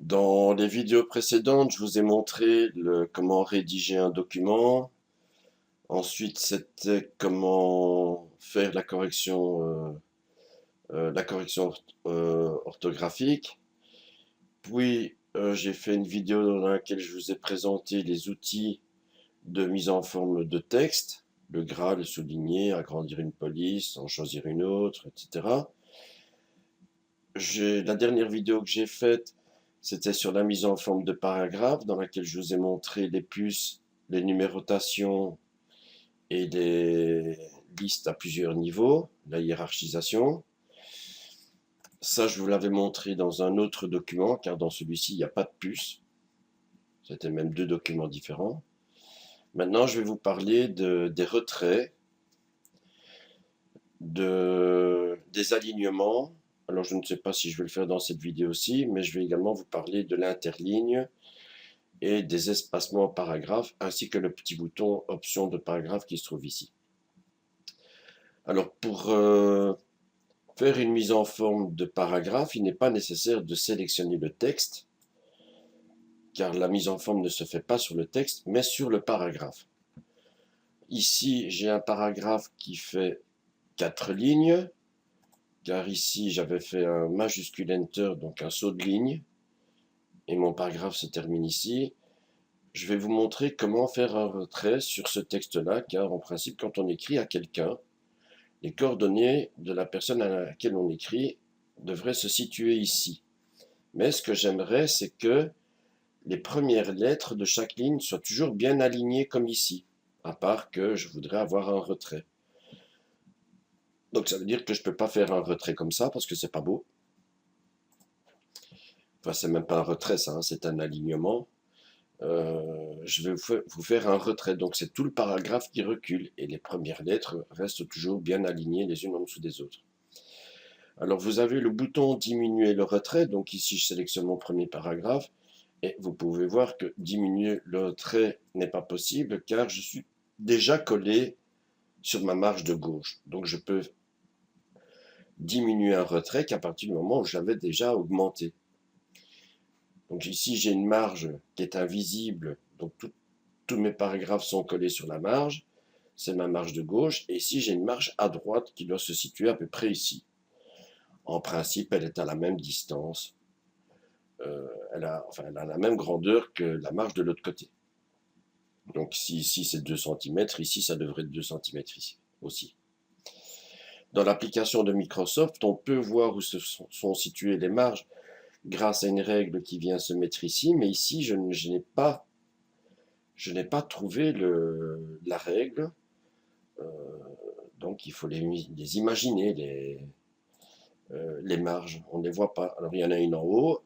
Dans les vidéos précédentes, je vous ai montré comment rédiger un document. Ensuite, c'était comment faire la correction orthographique. Puis, j'ai fait une vidéo dans laquelle je vous ai présenté les outils de mise en forme de texte, le gras, le souligner, agrandir une police, en choisir une autre, etc. La dernière vidéo que j'ai faite, c'était sur la mise en forme de paragraphe, dans laquelle je vous ai montré les puces, les numérotations et les listes à plusieurs niveaux, la hiérarchisation. Ça, je vous l'avais montré dans un autre document, car dans celui-ci, il n'y a pas de puce. C'était même deux documents différents. Maintenant, je vais vous parler des retraits, des alignements. Alors, je ne sais pas si je vais le faire dans cette vidéo-ci, mais je vais également vous parler de l'interligne et des espacements paragraphes, ainsi que le petit bouton option de paragraphe qui se trouve ici. Alors, pour faire une mise en forme de paragraphe, il n'est pas nécessaire de sélectionner le texte, car la mise en forme ne se fait pas sur le texte, mais sur le paragraphe. Ici, j'ai un paragraphe qui fait 4 lignes, car ici, j'avais fait un majuscule Enter, donc un saut de ligne, et mon paragraphe se termine ici. Je vais vous montrer comment faire un retrait sur ce texte-là, car en principe, quand on écrit à quelqu'un, les coordonnées de la personne à laquelle on écrit devraient se situer ici. Mais ce que j'aimerais, c'est que les premières lettres de chaque ligne soient toujours bien alignées comme ici, à part que je voudrais avoir un retrait. Donc ça veut dire que je ne peux pas faire un retrait comme ça, parce que c'est pas beau. Enfin, c'est même pas un retrait, ça, hein, c'est un alignement. Je vais vous faire un retrait. Donc c'est tout le paragraphe qui recule et les premières lettres restent toujours bien alignées les unes en dessous des autres. Alors vous avez le bouton diminuer le retrait. Donc ici je sélectionne mon premier paragraphe et vous pouvez voir que diminuer le retrait n'est pas possible car je suis déjà collé sur ma marge de gauche. Donc je peux diminuer un retrait qu'à partir du moment où j'avais déjà augmenté. Donc ici j'ai une marge qui est invisible. Donc tous mes paragraphes sont collés sur la marge, c'est ma marge de gauche, et ici j'ai une marge à droite qui doit se situer à peu près ici. En principe, elle est à la même distance, elle a la même grandeur que la marge de l'autre côté. Donc si ici c'est 2 cm, ici ça devrait être 2 cm ici aussi. Dans l'application de Microsoft, on peut voir où sont situées les marges grâce à une règle qui vient se mettre ici, mais ici je n'ai pas trouvé la règle. Donc il faut les imaginer, les marges. On ne les voit pas. Alors il y en a une en haut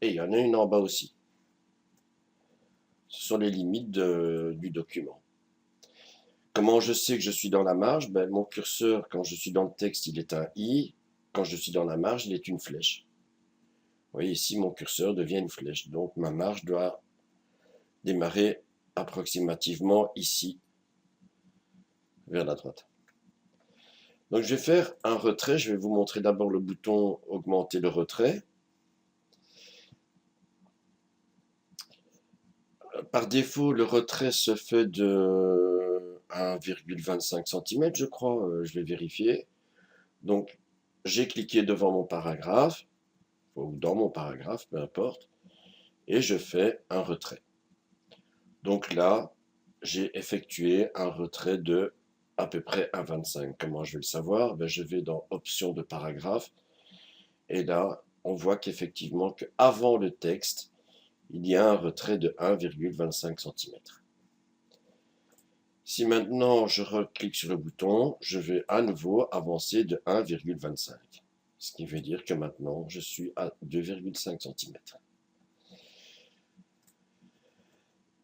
et il y en a une en bas aussi. Ce sont les limites du document. Comment je sais que je suis dans la marge? Mon curseur, quand je suis dans le texte, il est un I. Quand je suis dans la marge, il est une flèche. Vous voyez ici, mon curseur devient une flèche. Donc ma marge doit démarrer approximativement ici, vers la droite. Donc je vais faire un retrait. Je vais vous montrer d'abord le bouton augmenter le retrait. Par défaut, le retrait se fait de 1,25 cm, je crois, je vais vérifier. Donc, j'ai cliqué devant mon paragraphe, ou dans mon paragraphe, peu importe, et je fais un retrait. Donc là, j'ai effectué un retrait de à peu près 1,25. Comment je vais le savoir? Je vais dans Options de paragraphe, et là, on voit qu'effectivement, qu'avant le texte, il y a un retrait de 1,25 cm. Si maintenant je reclique sur le bouton, je vais à nouveau avancer de 1,25. Ce qui veut dire que maintenant je suis à 2,5 cm.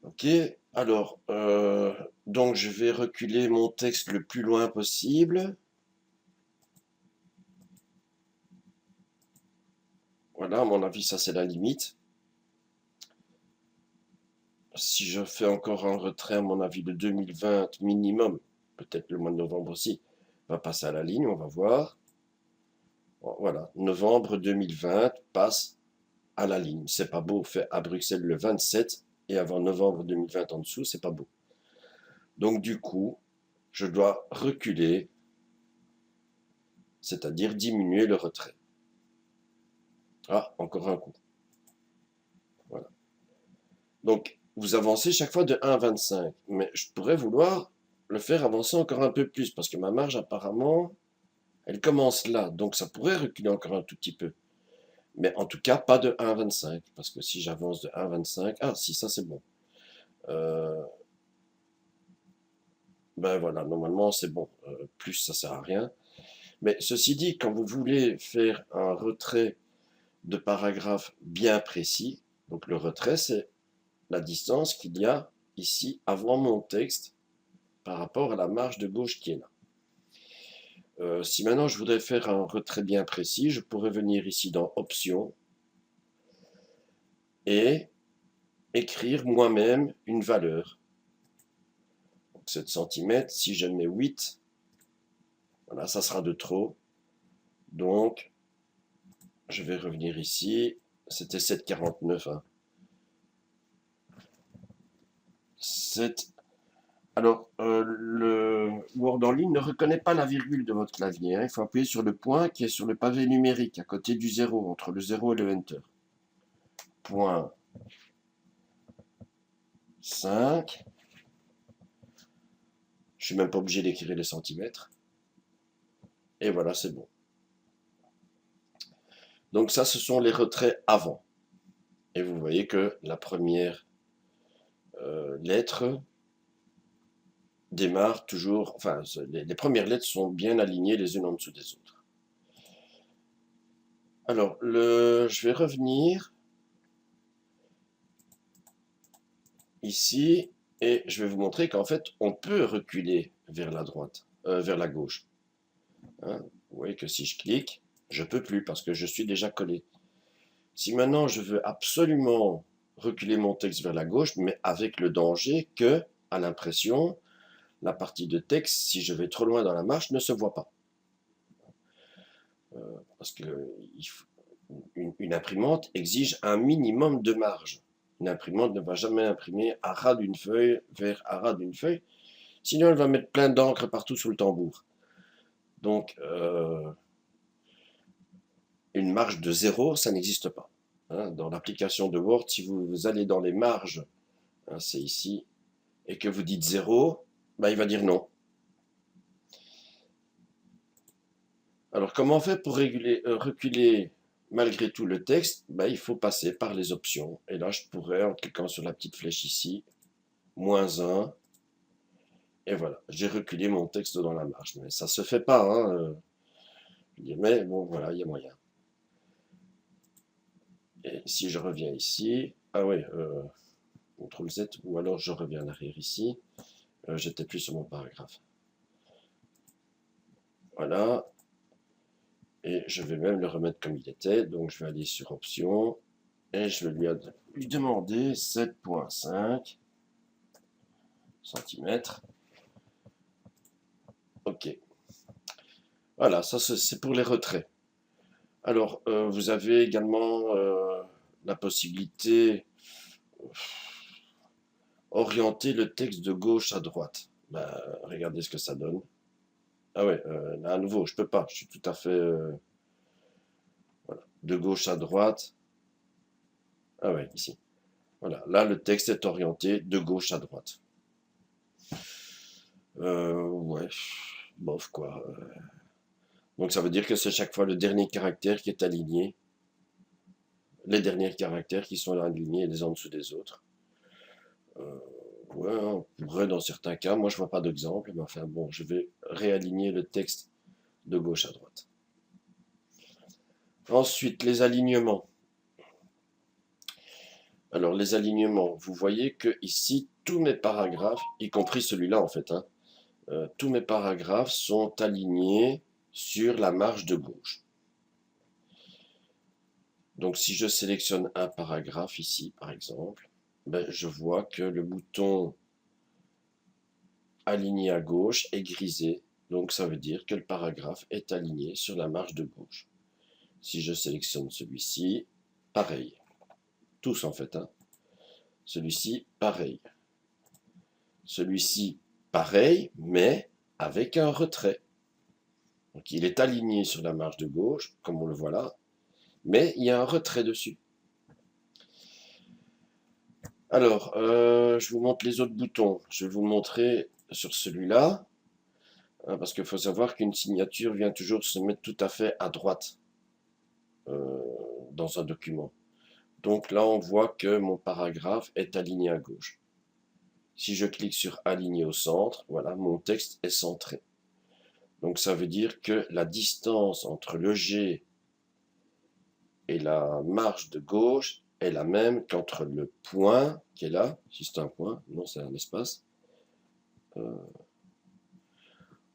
Ok, alors, donc je vais reculer mon texte le plus loin possible. Voilà, à mon avis, ça c'est la limite. Si je fais encore un retrait, à mon avis, de 2020 minimum, peut-être le mois de novembre aussi, va passer à la ligne, on va voir. Voilà, novembre 2020 passe à la ligne. C'est pas beau, fait à Bruxelles le 27 et avant novembre 2020 en dessous, c'est pas beau. Donc du coup, je dois reculer, c'est-à-dire diminuer le retrait. Ah, encore un coup. Voilà. Donc, vous avancez chaque fois de 1 à 25, mais je pourrais vouloir le faire avancer encore un peu plus, parce que ma marge, apparemment, elle commence là, donc ça pourrait reculer encore un tout petit peu. Mais en tout cas, pas de 1 à 25, parce que si j'avance de 1 à 25, ah si, ça c'est bon. Ben voilà, normalement c'est bon, plus ça sert à rien. Mais ceci dit, quand vous voulez faire un retrait de paragraphe bien précis, donc le retrait c'est la distance qu'il y a ici avant mon texte par rapport à la marge de gauche qui est là. Si maintenant je voudrais faire un retrait bien précis, je pourrais venir ici dans Options et écrire moi-même une valeur. Donc 7 cm, si je mets 8, voilà, ça sera de trop. Donc, je vais revenir ici. C'était 7,49. Hein. 7. Alors, le Word en ligne ne reconnaît pas la virgule de votre clavier. Hein. Il faut appuyer sur le point qui est sur le pavé numérique, à côté du 0, entre le 0 et le Enter. Point 5. Je suis même pas obligé d'écrire les centimètres. Et voilà, c'est bon. Donc ça, ce sont les retraits avant. Et vous voyez que la première lettre démarre toujours, enfin, les premières lettres sont bien alignées les unes en dessous des autres. Alors, je vais revenir ici et je vais vous montrer qu'en fait, on peut reculer vers la droite, vers la gauche. Hein, vous voyez que si je clique, je peux plus parce que je suis déjà collé. Si maintenant je veux absolument reculer mon texte vers la gauche, mais avec le danger que, à l'impression, la partie de texte, si je vais trop loin dans la marche, ne se voit pas. Parce que une imprimante exige un minimum de marge. Une imprimante ne va jamais imprimer à ras d'une feuille vers à ras d'une feuille, sinon elle va mettre plein d'encre partout sous le tambour. Donc, une marge de 0, ça n'existe pas. Hein, dans l'application de Word, si vous allez dans les marges, hein, c'est ici, et que vous dites 0, ben, il va dire non. Alors, comment on fait pour reculer malgré tout le texte? Ben, il faut passer par les options. Et là, je pourrais, en cliquant sur la petite flèche ici, -1, et voilà, j'ai reculé mon texte dans la marge. Mais ça se fait pas, hein, mais bon, voilà, il y a moyen. Et si je reviens ici, ah oui, CTRL Z, ou alors je reviens en arrière ici, j'étais plus sur mon paragraphe. Voilà, et je vais même le remettre comme il était, donc je vais aller sur Options, et je vais lui demander 7,5 cm. Ok. Voilà, ça c'est pour les retraits. Alors, vous avez également la possibilité orienter le texte de gauche à droite. Ben, regardez ce que ça donne. Ah ouais, là à nouveau, je peux pas. Je suis tout à fait voilà, de gauche à droite. Ah ouais, ici. Voilà, là le texte est orienté de gauche à droite. Ouais, bof quoi. Donc ça veut dire que c'est chaque fois le dernier caractère qui est aligné. Les derniers caractères qui sont alignés les uns en dessous des autres. Ouais, on pourrait dans certains cas, moi je vois pas d'exemple, mais enfin bon, je vais réaligner le texte de gauche à droite. Ensuite, les alignements. Alors les alignements, vous voyez que ici, tous mes paragraphes, y compris celui-là en fait, hein, tous mes paragraphes sont alignés sur la marge de gauche. Donc si je sélectionne un paragraphe ici, par exemple, ben, je vois que le bouton aligné à gauche est grisé. Donc ça veut dire que le paragraphe est aligné sur la marge de gauche. Si je sélectionne celui-ci, pareil. tous en fait, hein. Celui-ci, pareil. Celui-ci, pareil, mais avec un retrait. Donc il est aligné sur la marge de gauche, comme on le voit là, mais il y a un retrait dessus. Alors, je vous montre les autres boutons. Je vais vous le montrer sur celui-là, hein, parce qu'il faut savoir qu'une signature vient toujours se mettre tout à fait à droite dans un document. Donc là, on voit que mon paragraphe est aligné à gauche. Si je clique sur aligner au centre, voilà, mon texte est centré. Donc ça veut dire que la distance entre le G et la marge de gauche est la même qu'entre le point qui est là, si c'est un point, non c'est un espace,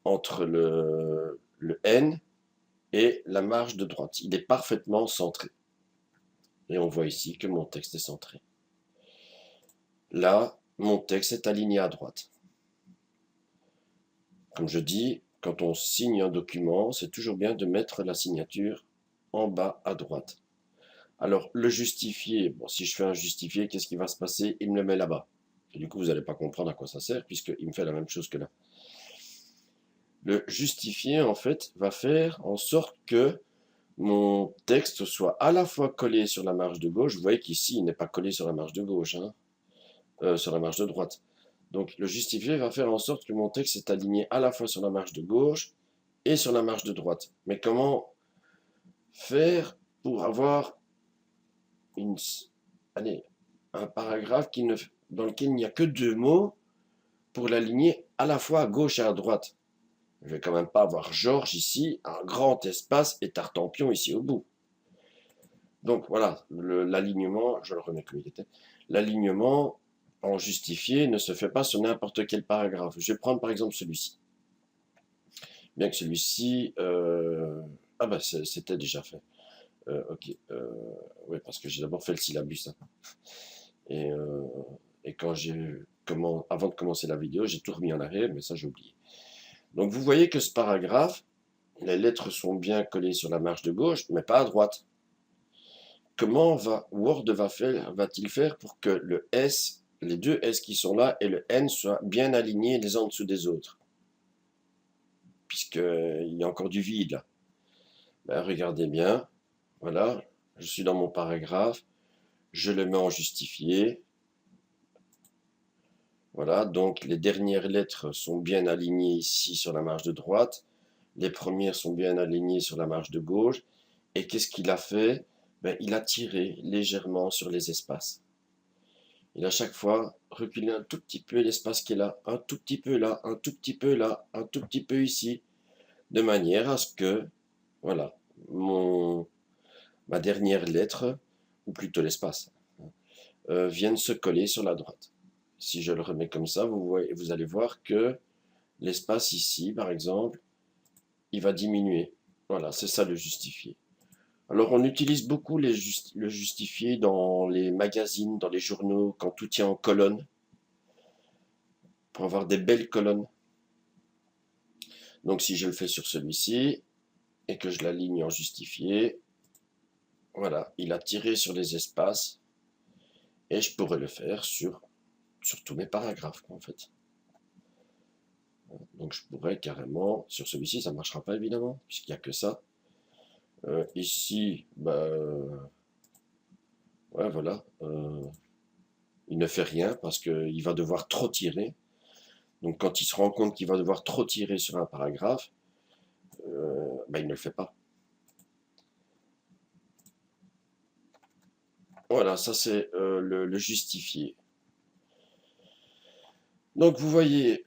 entre le N et la marge de droite. Il est parfaitement centré. Et on voit ici que mon texte est centré. Là, mon texte est aligné à droite. Comme je dis, quand on signe un document, c'est toujours bien de mettre la signature en bas à droite. Alors, le justifié, bon, si je fais un justifié, qu'est-ce qui va se passer? Il me le met là-bas. Et du coup, vous n'allez pas comprendre à quoi ça sert, puisqu'il me fait la même chose que là. Le justifié, en fait, va faire en sorte que mon texte soit à la fois collé sur la marge de gauche. Vous voyez qu'ici, il n'est pas collé sur la marge de gauche, hein, sur la marge de droite. Donc, le justifié va faire en sorte que mon texte est aligné à la fois sur la marge de gauche et sur la marge de droite. Mais comment faire pour avoir un paragraphe dans lequel il n'y a que 2 mots pour l'aligner à la fois à gauche et à droite? Je vais quand même pas avoir Georges ici, un grand espace et Tartampion ici au bout. Donc voilà, l'alignement, je le remets comme il était, l'alignement en justifié ne se fait pas sur n'importe quel paragraphe. Je vais prendre par exemple celui-ci. Bien que celui-ci, ah bah c'était déjà fait. Ok, ouais, parce que j'ai d'abord fait le syllabus. Hein. Et quand avant de commencer la vidéo, j'ai tout remis en arrière, mais ça j'ai oublié. Donc vous voyez que ce paragraphe, les lettres sont bien collées sur la marge de gauche, mais pas à droite. Comment Word va-t-il faire pour que le S, les 2 S qui sont là, et le N soient bien alignés les uns en dessous des autres? Puisqu'il y a encore du vide là. Ben, regardez bien, voilà, je suis dans mon paragraphe, je le mets en justifié. Voilà, donc les dernières lettres sont bien alignées ici sur la marge de droite, les premières sont bien alignées sur la marge de gauche, et qu'est-ce qu'il a fait? Ben, il a tiré légèrement sur les espaces. Il a à chaque fois reculé un tout petit peu l'espace qui est là, un tout petit peu là, un tout petit peu là, un tout petit peu ici, de manière à ce que, voilà, ma dernière lettre, ou plutôt l'espace, vienne se coller sur la droite. Si je le remets comme ça, vous allez voir que l'espace ici, par exemple, il va diminuer. Voilà, c'est ça le justifié. Alors on utilise beaucoup le justifié dans les magazines, dans les journaux, quand tout tient en colonne, pour avoir des belles colonnes. Donc si je le fais sur celui-ci, et que je l'aligne en justifié, voilà, il a tiré sur les espaces, et je pourrais le faire sur tous mes paragraphes, en fait. Donc je pourrais carrément, sur celui-ci, ça ne marchera pas évidemment, puisqu'il n'y a que ça. Ici, bah, ouais, voilà, il ne fait rien parce qu'il va devoir trop tirer. Donc quand il se rend compte qu'il va devoir trop tirer sur un paragraphe, bah, il ne le fait pas. Voilà, ça c'est le justifié. Donc vous voyez,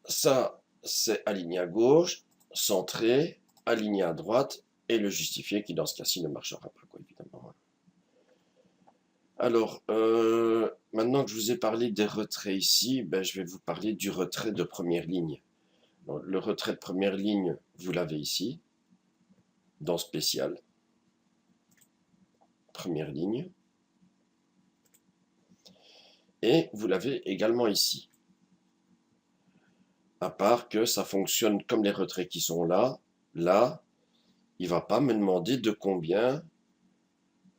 ça c'est aligné à gauche, centré, aligné à droite, et le justifié qui dans ce cas-ci ne marchera pas, quoi, évidemment. Alors, maintenant que je vous ai parlé des retraits ici, ben, je vais vous parler du retrait de première ligne. Donc, le retrait de première ligne, vous l'avez ici, dans Spécial, première ligne. Et vous l'avez également ici. À part que ça fonctionne comme les retraits qui sont là. Là, il ne va pas me demander de combien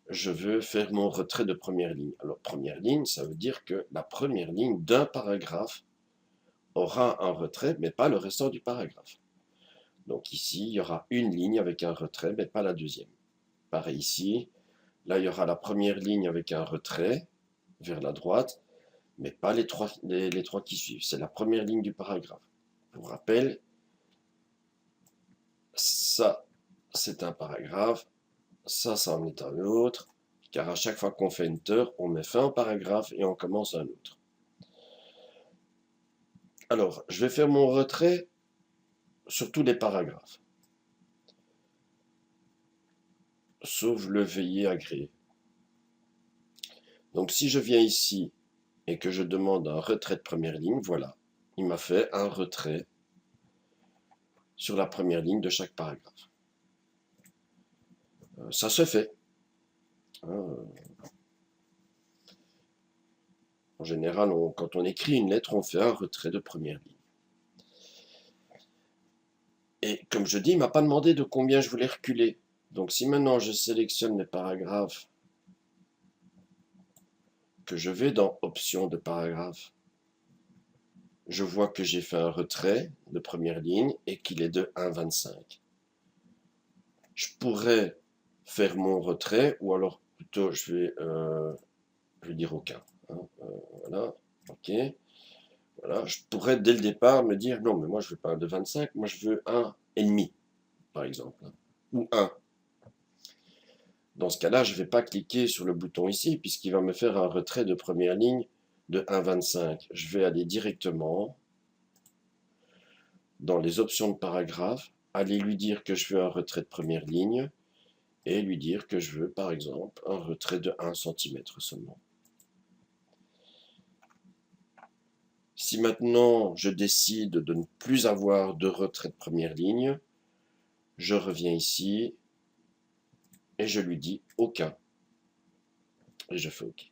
je veux faire mon retrait de première ligne. Alors, première ligne, ça veut dire que la première ligne d'un paragraphe aura un retrait, mais pas le restant du paragraphe. Donc ici, il y aura une ligne avec un retrait, mais pas la deuxième. Pareil ici, là, il y aura la première ligne avec un retrait vers la droite, mais pas les trois qui suivent. C'est la première ligne du paragraphe. Pour rappel, ça, c'est un paragraphe, ça en est un autre, car à chaque fois qu'on fait Enter, on met fin au paragraphe et on commence un autre. Alors, je vais faire mon retrait sur tous les paragraphes, sauf le veiller agréé. Donc, si je viens ici et que je demande un retrait de première ligne, voilà, il m'a fait un retrait sur la première ligne de chaque paragraphe. Ça se fait. En général, quand on écrit une lettre, on fait un retrait de première ligne. Et comme je dis, il ne m'a pas demandé de combien je voulais reculer. Donc si maintenant je sélectionne les paragraphes, que je vais dans Options de paragraphe, je vois que j'ai fait un retrait de première ligne et qu'il est de 1,25. Je pourrais faire mon retrait, ou alors plutôt je vais dire aucun. Voilà, ok. Voilà, je pourrais dès le départ me dire non, mais moi je ne veux pas un de 25, moi je veux un et demi, par exemple, ou 1. Dans ce cas-là, je ne vais pas cliquer sur le bouton ici, puisqu'il va me faire un retrait de première ligne de 1,25. Je vais aller directement dans les options de paragraphe, aller lui dire que je veux un retrait de première ligne, et lui dire que je veux, par exemple, un retrait de 1 cm seulement. Si maintenant je décide de ne plus avoir de retrait de première ligne, je reviens ici et je lui dis aucun. Et je fais OK.